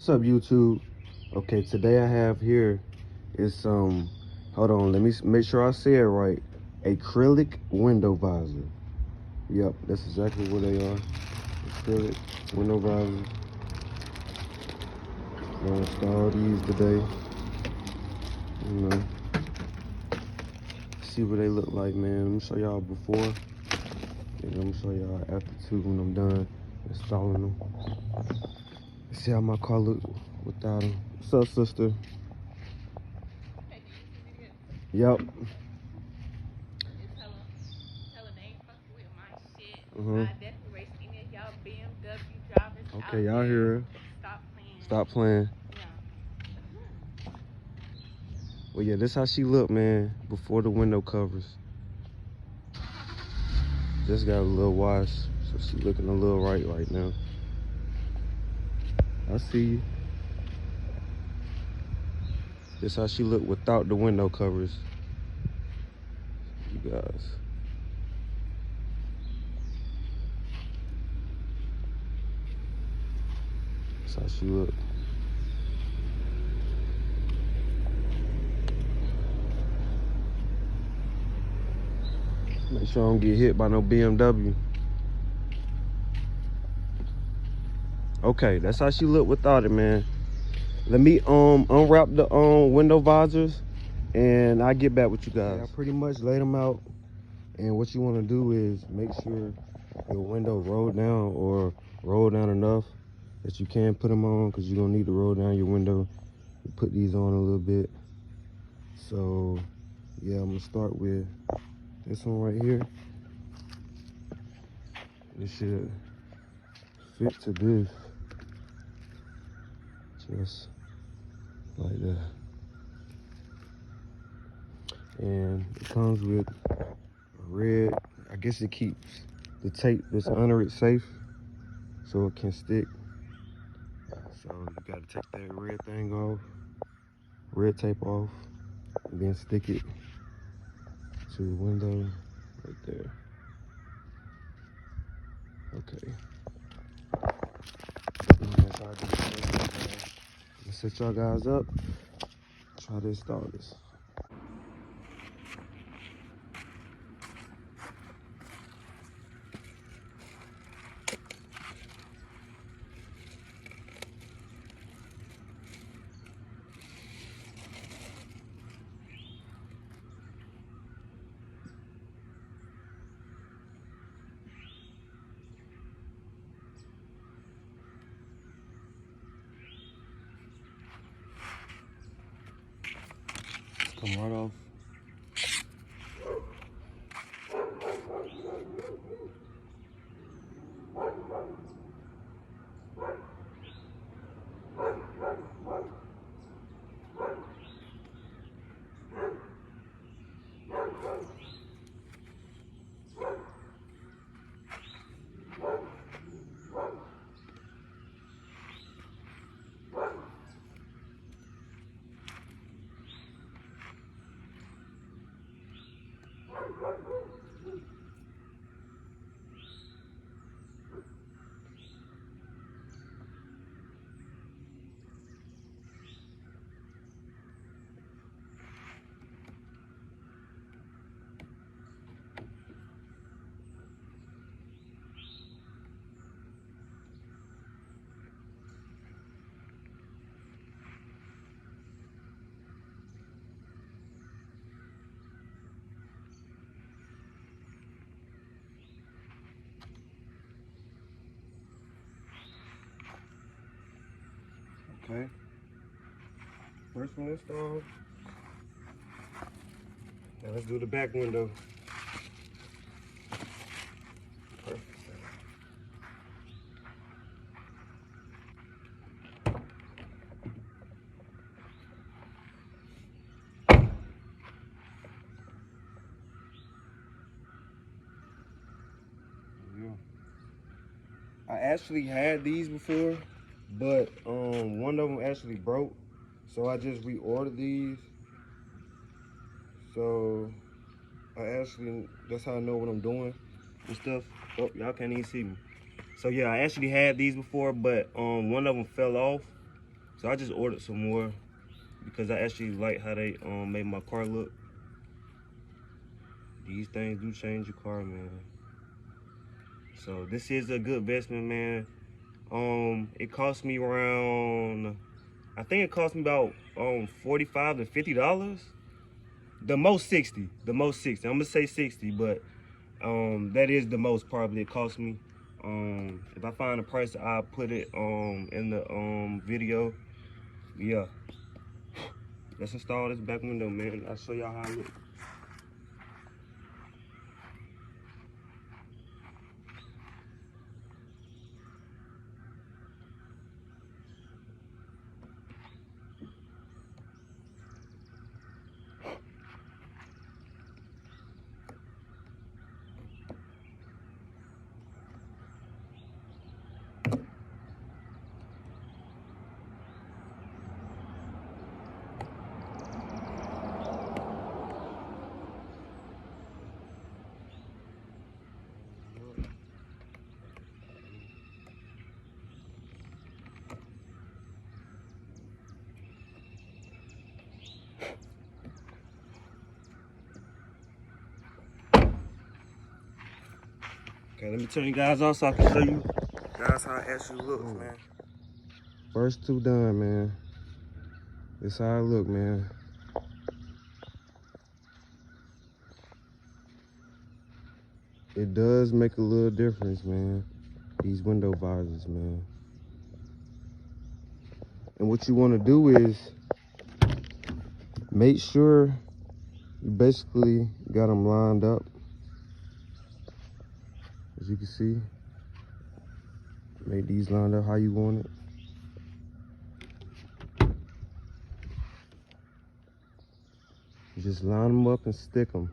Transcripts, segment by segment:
What's up, YouTube? Okay, today I have here is hold on, let me make sure I say it right. Acrylic window visor. Yep, that's exactly what they are. Acrylic window visors. I'm gonna install these today. You know, see what they look like, man. I'm gonna show y'all before, and I'm gonna show y'all after too when I'm done installing them. See how my car look without them. What's up, sister? Yep. Okay, y'all hear? Stop playing. Well, yeah, this how she look, man, before the window covers. Just got a little wash, so she looking a little right now. I see you. This how she look without the window covers. You guys. That's how she look. Make sure I don't get hit by no BMW. Okay, that's how she look without it, man. Let me unwrap the window visors and I'll get back with you guys. I pretty much laid them out, and what you want to do is make sure your window rolled down or rolled down enough that you can put them on, because you're gonna need to roll down your window. You put these on a little bit. So yeah, I'm gonna start with this one right here. This should fit to this, just like that. And it comes with a red, I guess it keeps the tape that's under it safe so it can stick. So you gotta take that red thing off, red tape off, and then stick it to the window right there. Okay. That's how I do it. Let's set y'all guys up. Try to install this. Come right off. Okay. First one installed. Now let's do the back window. Perfect. Yeah. I actually had these before, but one of them actually broke, so I just reordered these. So that's how I know what I'm doing and stuff. Oh, y'all can't even see me. So yeah, I actually had these before, but one of them fell off, So I just ordered some more because I actually like how they made my car look. These things do change your car, man. So this is a good investment, man. It cost me around, I think it cost me about $45 to $50. The most 60. The most 60. I'm gonna say 60, but that is the most probably it cost me. If I find a price, I'll put it in the video. Yeah. Let's install this back window, man. I'll show y'all how it looks. Okay, let me turn you guys off so I can show you guys how it actually looks, man. First two done, man. This how it look, man. It does make a little difference, man. These window visors, man. And what you want to do is make sure you basically got them lined up. As you can see, make these lined up how you want it. You just line them up and stick them.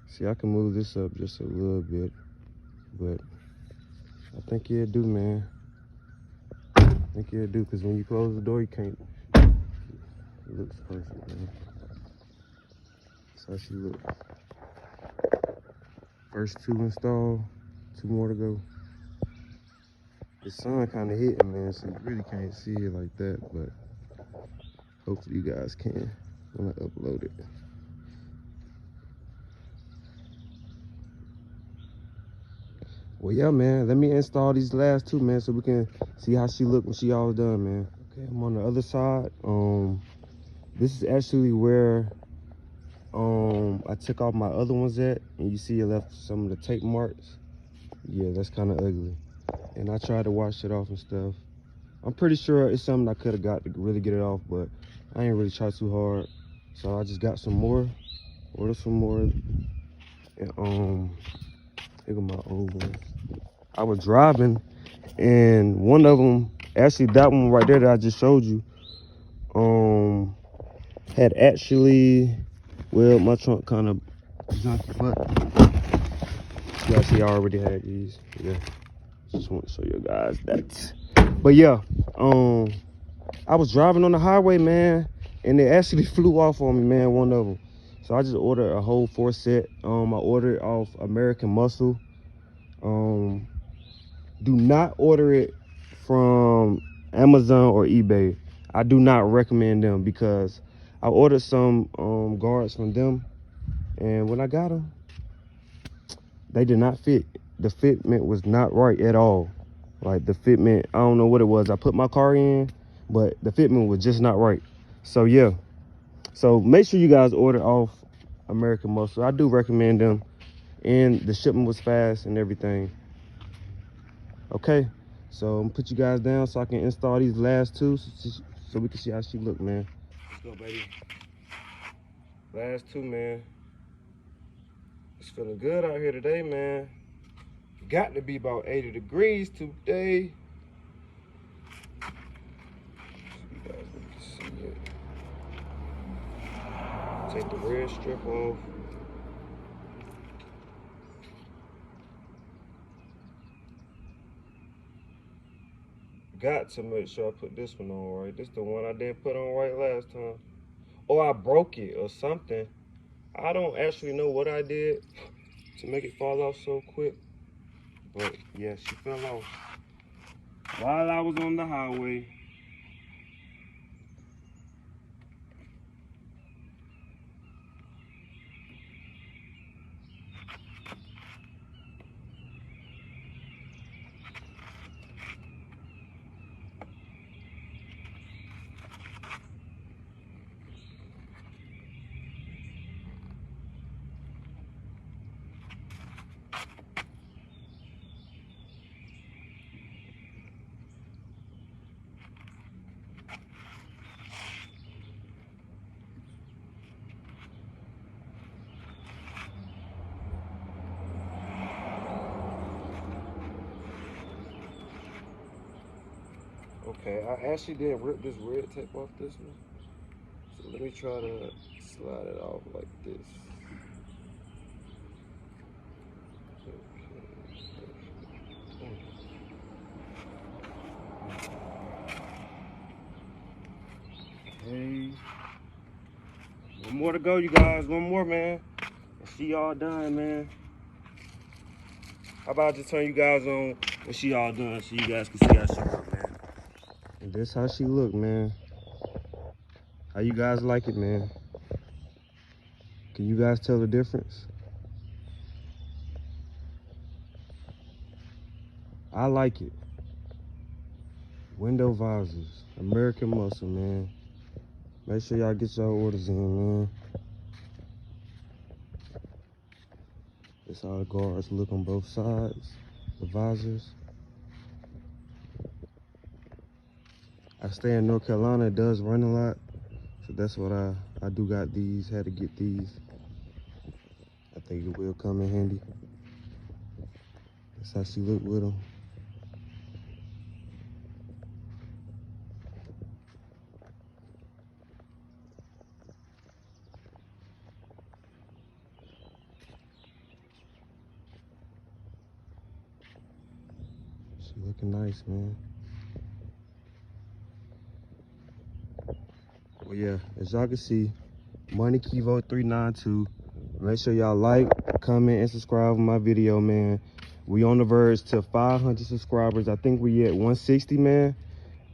See, I can move this up just a little bit, but I think it'll do, man. I think it'll do, because when you close the door, you can't. It looks perfect, man. That's how she looks. First two installed, two more to go. The sun kind of hitting, man, so you really can't see it like that, but hopefully you guys can when I upload it. Well, yeah, man, let me install these last two, man, so we can see how she look when she all done, man. Okay, I'm on the other side. This is actually where I took off my other ones at, and you see it left some of the tape marks. Yeah, that's kind of ugly. And I tried to wash it off and stuff. I'm pretty sure it's something I could have got to really get it off, but I ain't really tried too hard. So I just got some more, ordered some more, and here go my old ones. I was driving, and one of them, actually that one right there that I just showed you, had actually, well, my trunk kind of junky, but yeah, see, I already had these. Yeah, just want to show you guys that. But yeah, I was driving on the highway, man, and it actually flew off on me, man, one of them. So I just ordered a whole 4 set. I ordered it off American Muscle. Do not order it from Amazon or eBay. I do not recommend them, because I ordered some guards from them, and when I got them, they did not fit. The fitment was not right at all. Like the fitment, I don't know what it was. I put my car in, but the fitment was just not right. So yeah, so make sure you guys order off American Muscle. I do recommend them, and the shipment was fast and everything. Okay, so I'm gonna put you guys down so I can install these last two, so we can see how she look, man. Let's go, baby. Last two, man. It's feeling good out here today, man. Got to be about 80 degrees today. So you guys can see it. Take the red strip off. Got to make sure I put this one on right. This is the one I didn't put on right last time. Or I broke it or something. I don't actually know what I did to make it fall off so quick. But yeah, she fell off while I was on the highway. Okay, I actually did rip this red tape off this one. So let me try to slide it off like this. Okay. One more to go, you guys. One more, man. And she all done, man. How about I just turn you guys on when she all done so you guys can see how she look, man. And this how she look, man. How you guys like it, man? Can you guys tell the difference? I like it. Window visors, American muscle, man. Make sure y'all get your orders in, man. That's how the guards look on both sides, the visors. I stay in North Carolina, it does run a lot. So that's what I do got these, had to get these. I think it will come in handy. That's how she look with them. She looking nice, man. Well, yeah, as y'all can see, Money Kivo 392. Make sure y'all like, comment, and subscribe on my video, man. We on the verge to 500 subscribers. I think we at 160, man.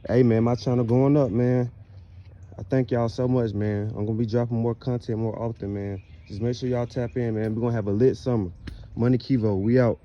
Hey, man, my channel going up, man. I thank y'all so much, man. I'm gonna be dropping more content more often, man. Just make sure y'all tap in, man. We're gonna have a lit summer. Money Kivo, we out.